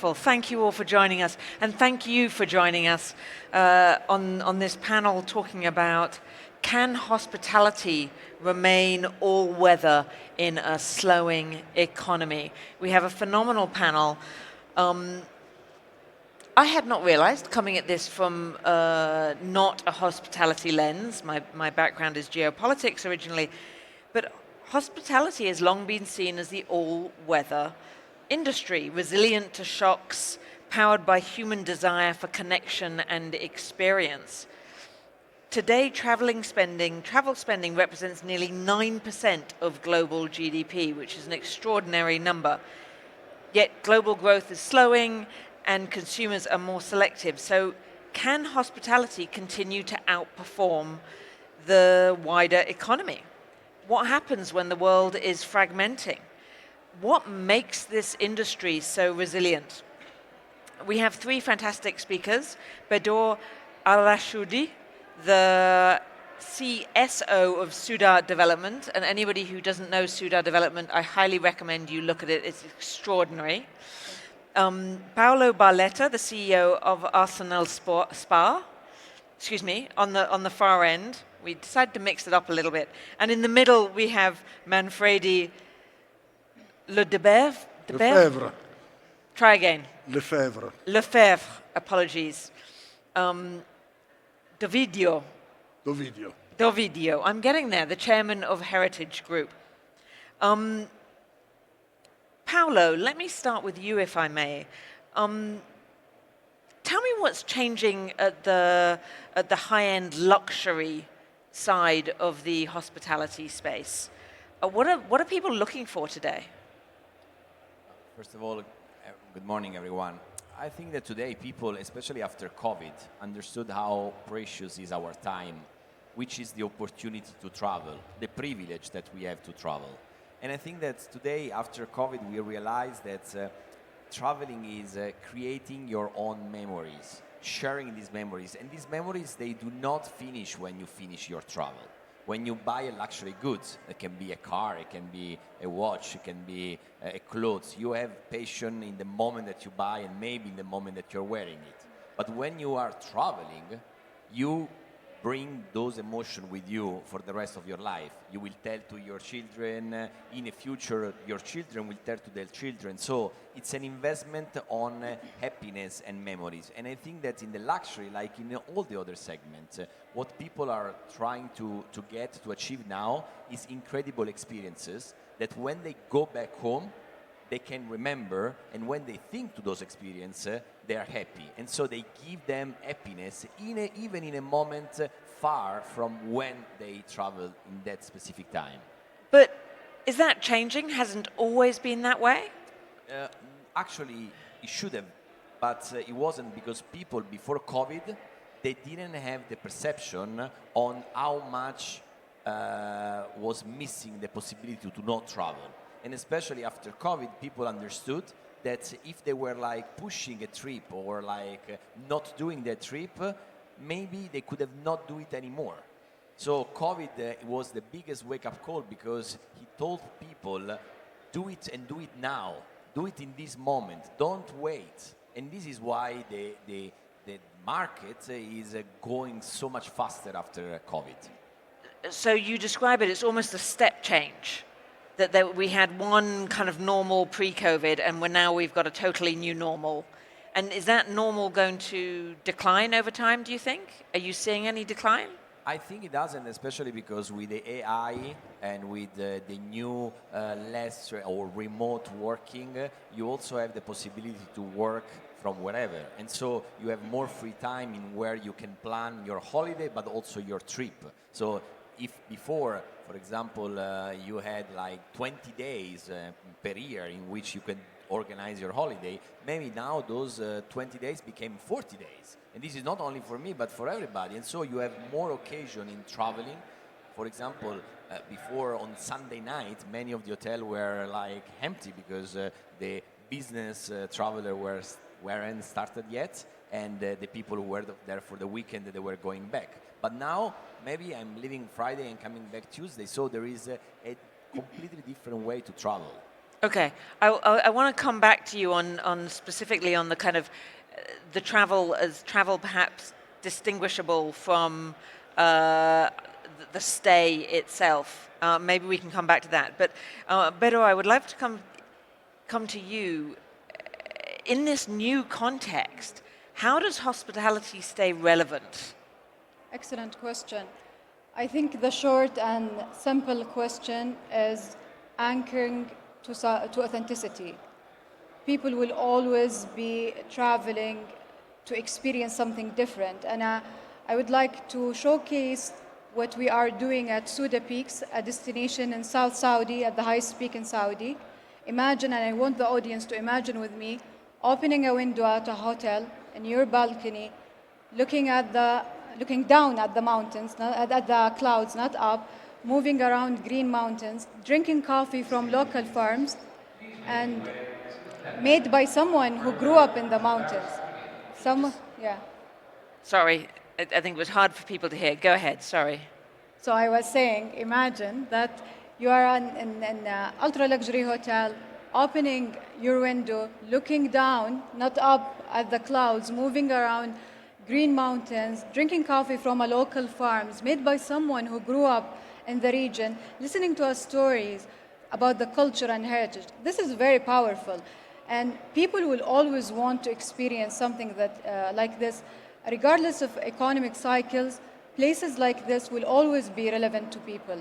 Well, thank you all for joining us, and thank you for joining us on this panel talking about can hospitality remain all-weather in a slowing economy? We have a phenomenal panel. I had not realized, coming at this from not a hospitality lens, my background is geopolitics originally, but hospitality has long been seen as the all-weather industry, resilient to shocks, powered by human desire for connection and experience. Today, travel spending represents nearly 9% of global GDP, which is an extraordinary number. Yet global growth is slowing and consumers are more selective. So can hospitality continue to outperform the wider economy? What happens when the world is fragmenting? What makes this industry so resilient? We have three fantastic speakers. Bedor Alrashoudi, the CSO of Soudah Development, and anybody who doesn't know Soudah Development, I highly recommend you look at it. It's extraordinary. Paolo Barletta, the CEO of Arsenale Spa, on the far end. We decided to mix it up a little bit. And in the middle, we have Manfredi Lefebvre. Try again. Lefebvre. Apologies. Dovidio. I'm getting there, the chairman of Heritage Group. Paolo, let me start with you, if I may. Tell me what's changing at the high-end luxury side of the hospitality space. What are people looking for today? First of all, good morning, everyone. I think that today people, especially after COVID, understood how precious is our time, which is the opportunity to travel, the privilege that we have to travel. And I think that today, after COVID, we realize that traveling is creating your own memories, sharing these memories. And these memories, they do not finish when you finish your travel. When you buy a luxury goods, it can be a car, it can be a watch, it can be a clothes. You have passion in the moment that you buy and maybe in the moment that you're wearing it. But when you are traveling, you bring those emotions with you for the rest of your life. You will tell to your children, in the future your children will tell to their children. So it's an investment on happiness and memories. And I think that in the luxury, like in all the other segments, what people are trying to achieve now is incredible experiences that when they go back home, they can remember, and when they think to those experiences, they are happy. And so they give them happiness, even in a moment far from when they travel in that specific time. But is that changing? Hasn't always been that way? Actually, it should have, but it wasn't, because people before COVID, they didn't have the perception on how much was missing the possibility to not travel. And especially after COVID, people understood that if they were like pushing a trip or like not doing that trip, maybe they could have not do it anymore. So COVID was the biggest wake-up call, because he told people, do it and do it now. Do it in this moment. Don't wait. And this is why the market is going so much faster after COVID. So you describe it as almost a step change. That we had one kind of normal pre-COVID, and we've got a totally new normal. And is that normal going to decline over time, do you think? Are you seeing any decline? I think it doesn't, especially because with the AI and with the new less or remote working, you also have the possibility to work from wherever. And so you have more free time in where you can plan your holiday, but also your trip. So if before, for example, you had like 20 days per year in which you can organize your holiday, maybe now those 20 days became 40 days. And this is not only for me, but for everybody. And so you have more occasion in traveling. For example, before on Sunday night, many of the hotels were like empty because the business traveler weren't started yet, and the people who were there for the weekend, they were going back. But now, maybe I'm leaving Friday and coming back Tuesday, so there is a completely different way to travel. Okay, I want to come back to you on specifically on the kind of the travel as travel perhaps distinguishable from the stay itself. Maybe we can come back to that. But Bedor, I would like to come to you in this new context. How does hospitality stay relevant? Excellent question. I think the short and simple question is anchoring to authenticity. People will always be traveling to experience something different. And I would like to showcase what we are doing at Soudah Peaks, a destination in South Saudi, at the highest peak in Saudi. Imagine, and I want the audience to imagine with me, opening a window at a hotel in your balcony, looking down at the mountains, at the clouds, not up, moving around green mountains, drinking coffee from local farms, and made by someone who grew up in the mountains. Yeah. Sorry, I think it was hard for people to hear. Go ahead, sorry. So I was saying, imagine that you are in an ultra-luxury hotel, opening your window, looking down, not up at the clouds, moving around green mountains, drinking coffee from a local farms made by someone who grew up in the region, listening to our stories about the culture and heritage. This is very powerful. And people will always want to experience something that, like this. Regardless of economic cycles, places like this will always be relevant to people.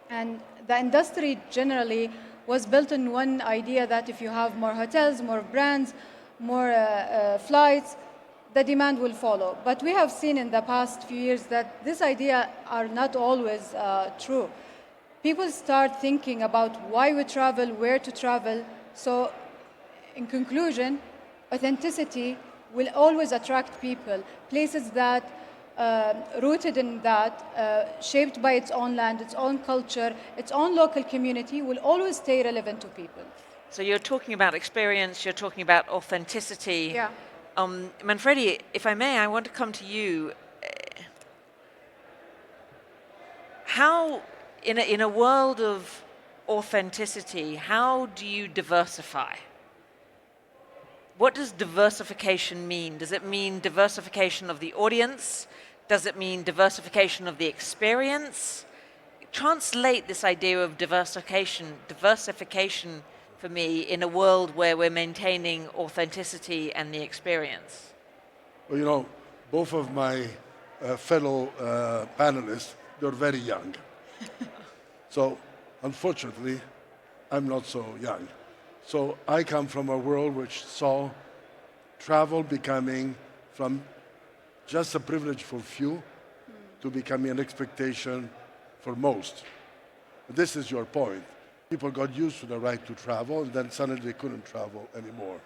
And the industry generally was built on one idea that if you have more hotels, more brands, more flights, the demand will follow. But we have seen in the past few years that this idea are not always true. People start thinking about why we travel, where to travel. So in conclusion, authenticity will always attract people. Places that rooted in that, shaped by its own land, its own culture, its own local community, will always stay relevant to people. So you're talking about experience, you're talking about authenticity. Yeah. Manfredi, if I may, I want to come to you. How, in a world of authenticity, how do you diversify? What does diversification mean? Does it mean diversification of the audience? Does it mean diversification of the experience? Translate this idea of diversification for me in a world where we're maintaining authenticity and the experience. Well, you know, both of my fellow panelists, they're very young. So, unfortunately, I'm not so young. So I come from a world which saw travel becoming from just a privilege for few to becoming an expectation for most. This is your point. People got used to the right to travel, and then suddenly they couldn't travel anymore.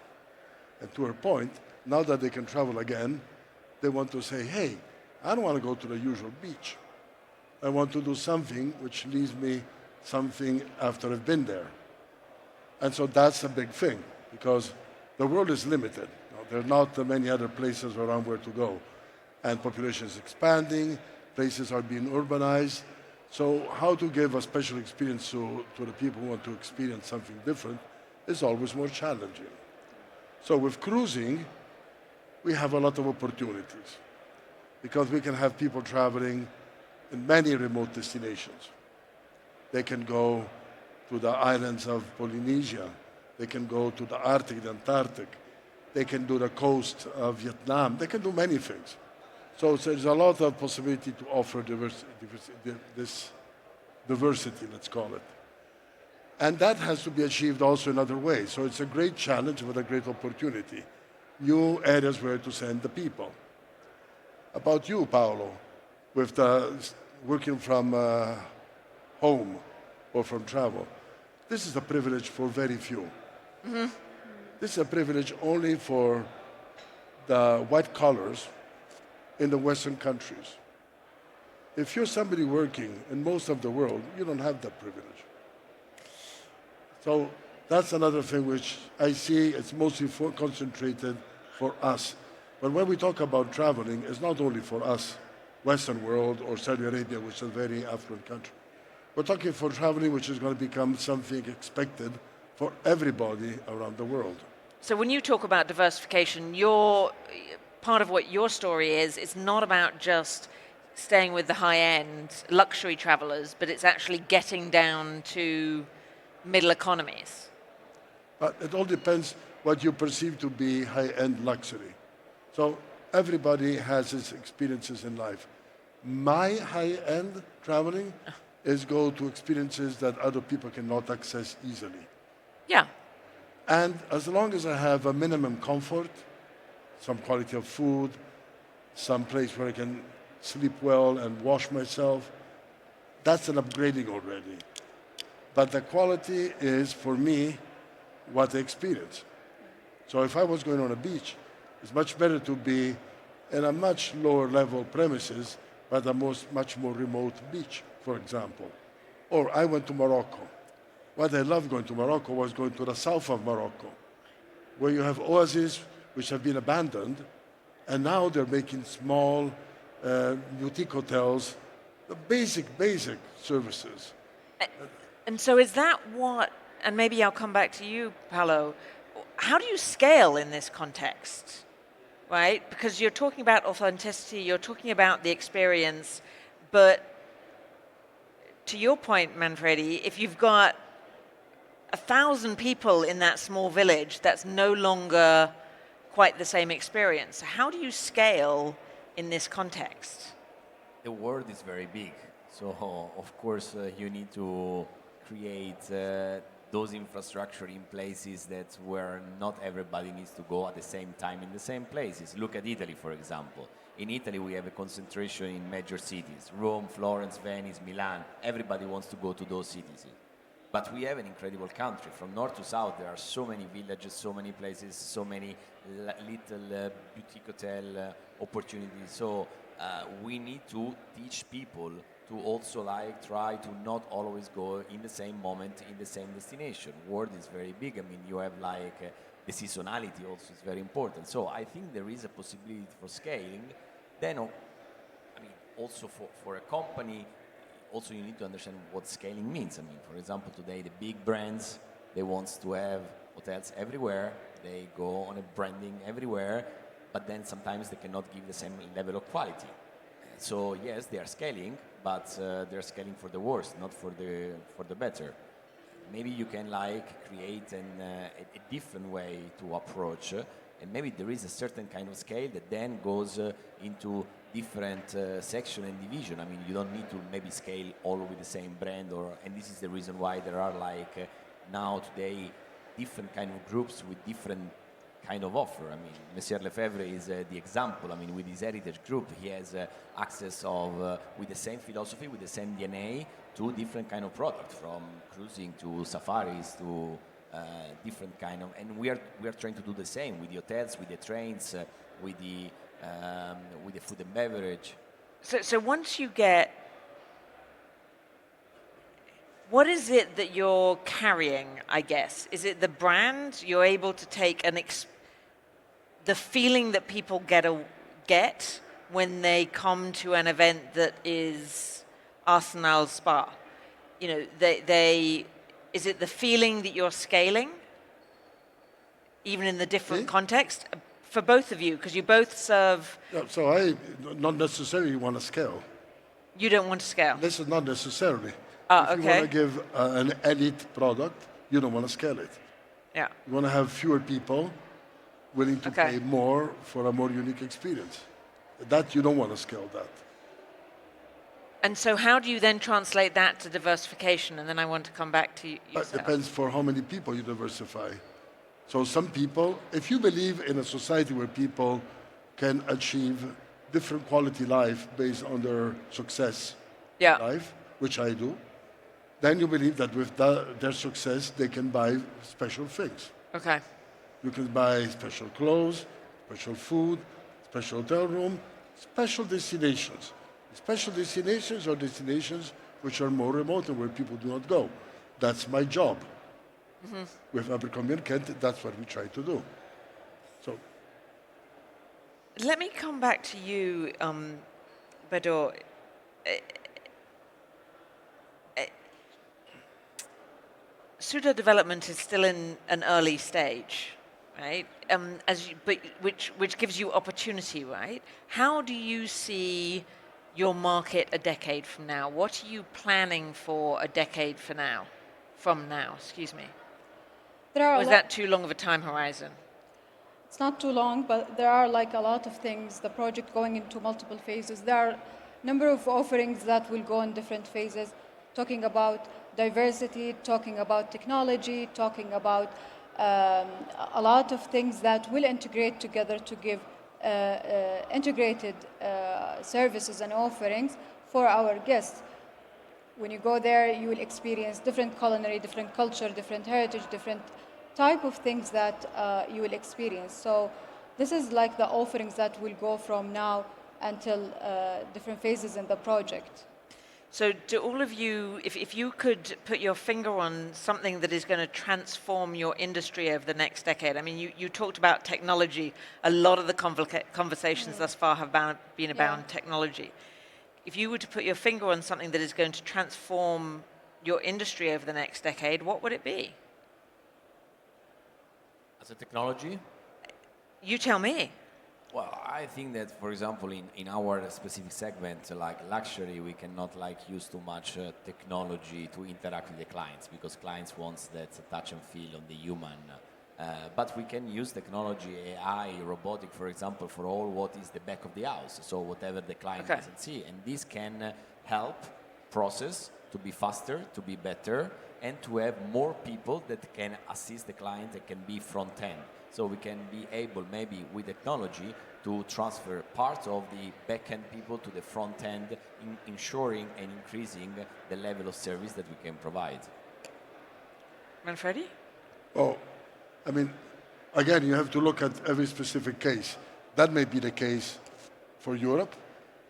And to her point, now that they can travel again, they want to say, hey, I don't want to go to the usual beach. I want to do something which leaves me something after I've been there. And so that's a big thing, because the world is limited. There are not many other places around where to go. And population is expanding, places are being urbanized. So how to give a special experience to the people who want to experience something different is always more challenging. So with cruising, we have a lot of opportunities, because we can have people traveling in many remote destinations. They can go to the islands of Polynesia. They can go to the Arctic, the Antarctic. They can do the coast of Vietnam. They can do many things. So there's a lot of possibility to offer this diversity, let's call it. And that has to be achieved also in other ways. So it's a great challenge with a great opportunity. New areas where to send the people. About you, Paolo, with working from home or from travel. This is a privilege for very few. Mm-hmm. This is a privilege only for the white collars in the Western countries. If you're somebody working in most of the world, you don't have that privilege. So that's another thing which I see it's mostly concentrated for us. But when we talk about traveling, it's not only for us, Western world or Saudi Arabia, which is a very affluent country. We're talking for traveling, which is going to become something expected for everybody around the world. So when you talk about diversification, part of what your story is, it's not about just staying with the high-end luxury travelers, but it's actually getting down to middle economies. But it all depends what you perceive to be high-end luxury. So everybody has his experiences in life. My high-end traveling is go to experiences that other people cannot access easily. Yeah. And as long as I have a minimum comfort, some quality of food, some place where I can sleep well and wash myself, that's an upgrading already. But the quality is, for me, what I experience. So if I was going on a beach, it's much better to be in a much lower level premises, but a much more remote beach, for example. Or I went to Morocco. What I loved going to Morocco was going to the south of Morocco, where you have oases which have been abandoned, and now they're making small boutique hotels, the basic services. And so is that what, and maybe I'll come back to you, Paolo, how do you scale in this context, right? Because you're talking about authenticity, you're talking about the experience, but to your point, Manfredi, if you've got 1,000 people in that small village, that's no longer quite the same experience. How do you scale in this context? The world is very big, so of course you need to create those infrastructure in places that where not everybody needs to go at the same time in the same places. Look at Italy, for example. In Italy, we have a concentration in major cities: Rome, Florence, Venice, Milan. Everybody wants to go to those cities. But we have an incredible country. From north to south, there are so many villages, so many places, so many little boutique hotel opportunities. So we need to teach people to also try to not always go in the same moment in the same destination. World is very big. I mean, you have the seasonality also is very important. So I think there is a possibility for scaling. Then, I mean, also for a company, also you need to understand what scaling means. I mean, for example, today the big brands, they want to have hotels everywhere. They go on a branding everywhere, but then sometimes they cannot give the same level of quality. So yes, they are scaling, but they're scaling for the worse, not for the better. Maybe you can create a different way to approach, and maybe there is a certain kind of scale that then goes into different section and division. I mean, you don't need to maybe scale all with the same brand, and this is the reason why there are now today different kind of groups with different kind of offer. I mean, Monsieur Lefebvre is the example. I mean, with his heritage group, he has access with the same philosophy, with the same DNA, to different kind of product, from cruising to safaris to different kind of. And we are trying to do the same with the hotels, with the trains, with the food and beverage. So once you get, what is it that you're carrying, I guess? Is it the brand? You're able to take the feeling that people get when they come to an event that is Arsenale Spa? You know, is it the feeling that you're scaling, even in the different context? For both of you, because you both serve. Yeah, so I not necessarily want to scale. You don't want to scale. This is not necessarily. Ah, if you want to give an elite product, you don't want to scale it. Yeah. You want to have fewer people willing to pay more for a more unique experience. That you don't want to scale that. And so how do you then translate that to diversification? And then I want to come back to you. It depends for how many people you diversify. So some people, if you believe in a society where people can achieve different quality life based on their success life, which I do, then you believe that with their success, they can buy special things. Okay. You can buy special clothes, special food, special hotel room, special destinations. Special destinations are destinations which are more remote and where people do not go. That's my job. Mm-hmm. With Abercrombie & Kent, that's what we try to do. So, let me come back to you, Bedor. Soudah development is still in an early stage, right? Which gives you opportunity, right? How do you see your market a decade from now? What are you planning for a decade from now, excuse me? There are Or is that too long of a time horizon? It's not too long, but there are like a lot of things. The project going into multiple phases. There are a number of offerings that will go in different phases, talking about diversity, talking about technology, talking about a lot of things that will integrate together to give integrated services and offerings for our guests. When you go there, you will experience different culinary, different culture, different heritage, different type of things that you will experience. So this is like the offerings that will go from now until different phases in the project. So do all of you, if you could put your finger on something that is going to transform your industry over the next decade, I mean, you talked about technology. A lot of the conversations thus far have been about technology. If you were to put your finger on something that is going to transform your industry over the next decade, what would it be? As a technology? You tell me. Well, I think that, for example, in our specific segment, like luxury, we cannot use too much technology to interact with the clients because clients want that touch and feel on the human. But we can use technology, AI, robotic, for example, for all what is the back of the house. So whatever the client doesn't see. And this can help process to be faster, to be better, and to have more people that can assist the client and can be front end. So we can be able, maybe with technology, to transfer part of the back-end people to the front end, ensuring and increasing the level of service that we can provide. Manfredi? Well, I mean, again, you have to look at every specific case. That may be the case for Europe,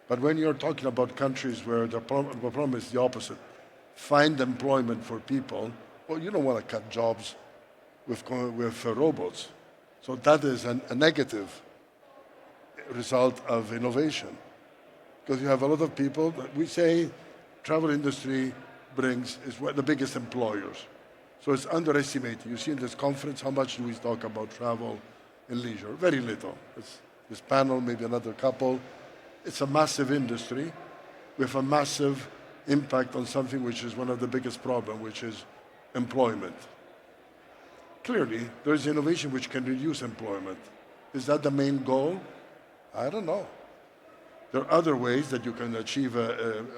but when you're talking about countries where the problem is the opposite, find employment for people, well, you don't want to cut jobs with robots. So that is a negative result of innovation. Because you have a lot of people, we say travel industry is one of the biggest employers. So it's underestimated. You see in this conference, how much do we talk about travel and leisure? Very little. It's this panel, maybe another couple. It's a massive industry with a massive impact on something which is one of the biggest problems, which is employment. Clearly, there is innovation which can reduce employment. Is that the main goal? I don't know. There are other ways that you can achieve,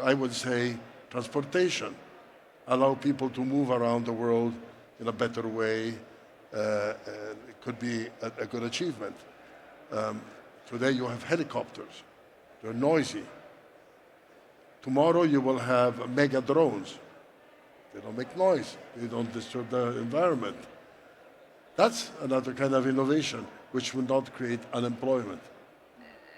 I would say, transportation. Allow people to move around the world in a better way. It could be a good achievement. Today you have helicopters. They're noisy. Tomorrow you will have mega drones. They don't make noise. They don't disturb the environment. That's another kind of innovation which will not create unemployment.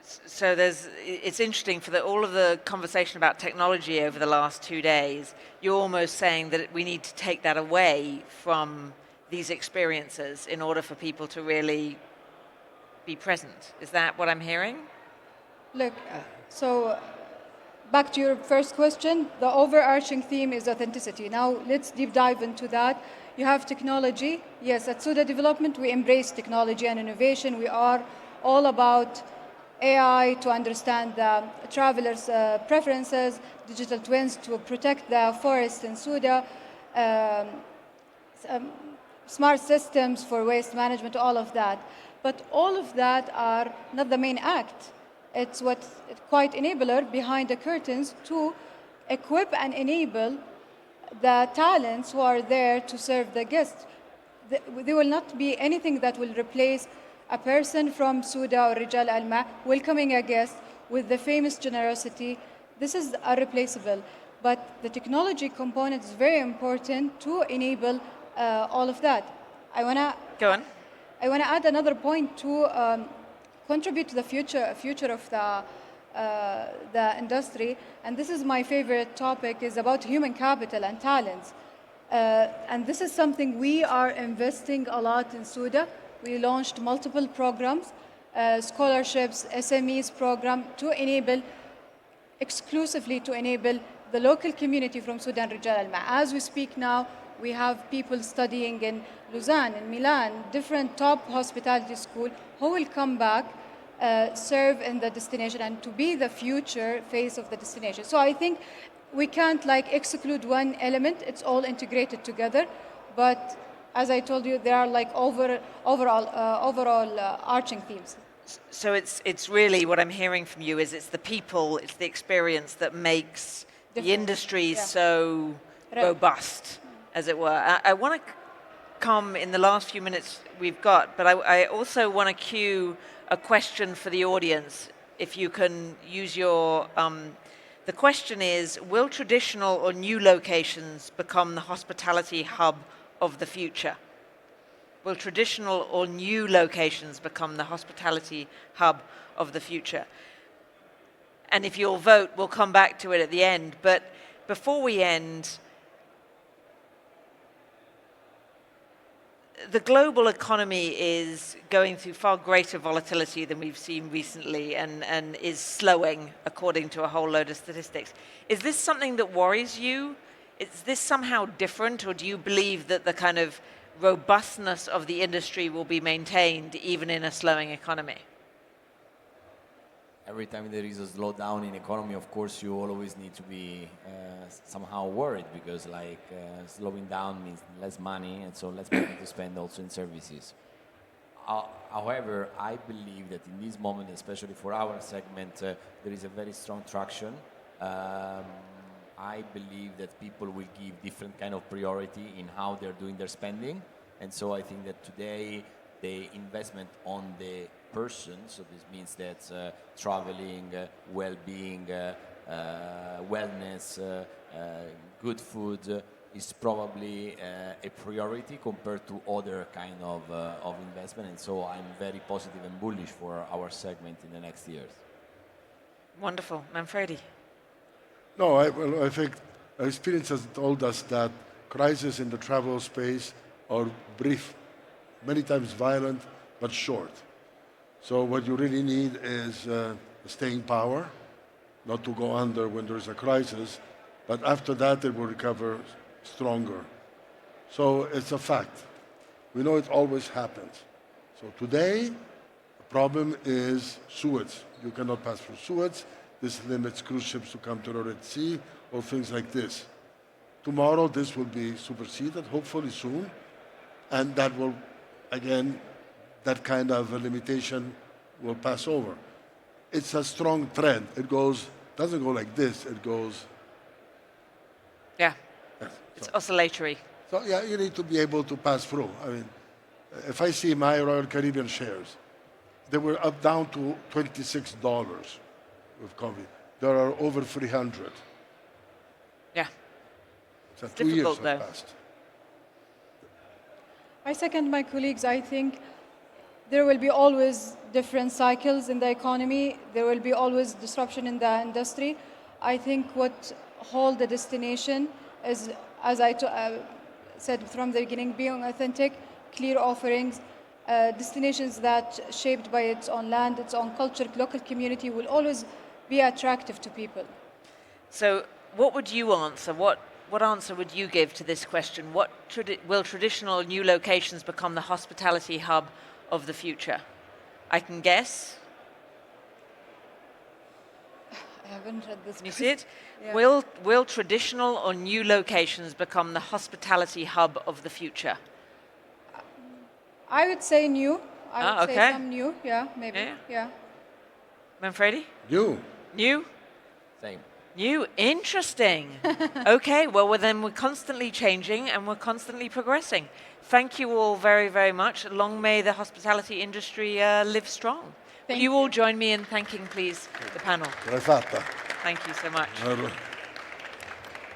So it's interesting for all of the conversation about technology over the last 2 days, you're almost saying that we need to take that away from these experiences in order for people to really be present. Is that what I'm hearing? Look, so back to your first question, the overarching theme is authenticity. Now let's deep dive into that. You have technology. Yes, at Soudah Development, we embrace technology and innovation. We are all about AI to understand the travelers' preferences, digital twins to protect the forest in Soudah, smart systems for waste management, all of that. But all of that are not the main act. It's what's quite enabler behind the curtains to equip and enable the talents who are there to serve the guests. There will not be anything that will replace a person from Soudah or Rijal Al Ma welcoming a guest with the famous generosity. This is irreplaceable. But the technology component is very important to enable all of that. Go on. I want to add another point to contribute to the future of the industry, and this is my favorite topic, is about human capital and talents. And this is something we are investing a lot in Soudah. We launched multiple programs, scholarships, SMEs program exclusively to enable the local community from Soudah and Rijal Al Ma. As we speak now, We have people studying in Lausanne, in Milan, different top hospitality school who will come back, serve in the destination and to be the future face of the destination. So I think we can't like exclude one element. It's all integrated together. But as I told you, there are like overall arching themes. So it's really what I'm hearing from you is it's the people, it's the experience that makes the Different, industry yeah. so robust, as it were. I want to come in the last few minutes we've got, but I also want to cue a question for the audience. If you can use your, the question is, will traditional or new locations become the hospitality hub of the future? Will traditional or new locations become the hospitality hub of the future? And if you'll vote, we'll come back to it at the end. But before we end, the global economy is going through far greater volatility than we've seen recently and is slowing according to a whole load of statistics. Is this something that worries you? Is this somehow different, or do you believe that the kind of robustness of the industry will be maintained even in a slowing economy? Every time there is a slowdown in economy, of course, you always need to be somehow worried because slowing down means less money, and so less money to spend also in services. However, I believe that in this moment, especially for our segment, there is a very strong traction. I believe that people will give different kind of priority in how they're doing their spending, and so I think that today the investment on the person, so this means that traveling, well-being, wellness, good food is probably a priority compared to other kind of investment, and so I'm very positive and bullish for our segment in the next years. Wonderful. Manfredi? No, I think our experience has told us that crises in the travel space are brief, many times violent, but short. So what you really need is staying power, not to go under when there's a crisis, but after that it will recover stronger. So it's a fact. We know it always happens. So today, the problem is Suez. You cannot pass through Suez. This limits cruise ships to come to the Red Sea or things like this. Tomorrow, this will be superseded, hopefully soon, and that will, again, that kind of a limitation will pass over. It's a strong trend. It doesn't go like this, it goes... Yeah, Yes, it's oscillatory. So yeah, you need to be able to pass through. I mean, if I see my Royal Caribbean shares, they were up down to $26 with COVID. There are over 300. Yeah. So It's 2 years difficult, have though. passed. I second my colleagues. I think there will be always different cycles in the economy. There will be always disruption in the industry. I think what hold the destination is, as I said from the beginning, being authentic, clear offerings, destinations that shaped by its own land, its own culture, local community will always be attractive to people. So what would you answer? What answer would you give to this question? Will traditional new locations become the hospitality hub of the future? I can guess. I haven't read this. Can you see it? Yeah. Will traditional or new locations become the hospitality hub of the future? I would say new. I would okay. say some new. Yeah, maybe. Yeah. Manfredi? New? Same. New? Interesting. Okay, well, then we're constantly changing and we're constantly progressing. Thank you all very, very much. Long may the hospitality industry live strong. Will you all join me in thanking, please, the panel? L'hai fatta. Thank you so much.